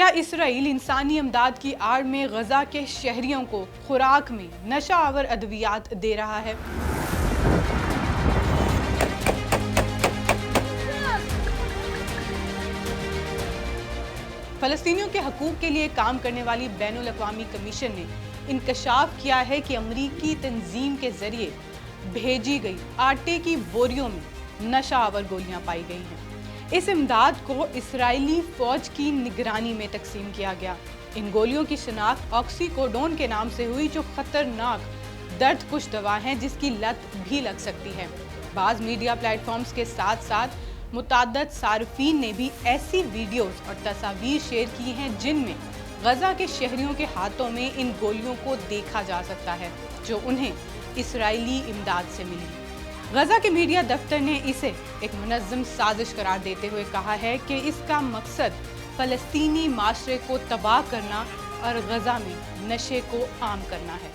کیا اسرائیل انسانی امداد کی آڑ میں غزہ کے شہریوں کو خوراک میں نشہ آور ادویات دے رہا ہے؟ فلسطینیوں کے حقوق کے لیے کام کرنے والی بین الاقوامی کمیشن نے انکشاف کیا ہے کہ امریکی تنظیم کے ذریعے بھیجی گئی آٹے کی بوریوں میں نشہ آور گولیاں پائی گئی ہیں۔ اس امداد کو اسرائیلی فوج کی نگرانی میں تقسیم کیا گیا۔ ان گولیوں کی شناخت آکسی کوڈون کے نام سے ہوئی، جو خطرناک درد کش دوا ہے جس کی لت بھی لگ سکتی ہے۔ بعض میڈیا پلیٹ فارمز کے ساتھ ساتھ متعدد صارفین نے بھی ایسی ویڈیوز اور تصاویر شیئر کی ہیں جن میں غزہ کے شہریوں کے ہاتھوں میں ان گولیوں کو دیکھا جا سکتا ہے جو انہیں اسرائیلی امداد سے ملی۔ غزہ کے میڈیا دفتر نے اسے ایک منظم سازش قرار دیتے ہوئے کہا ہے کہ اس کا مقصد فلسطینی معاشرے کو تباہ کرنا اور غزہ میں نشے کو عام کرنا ہے۔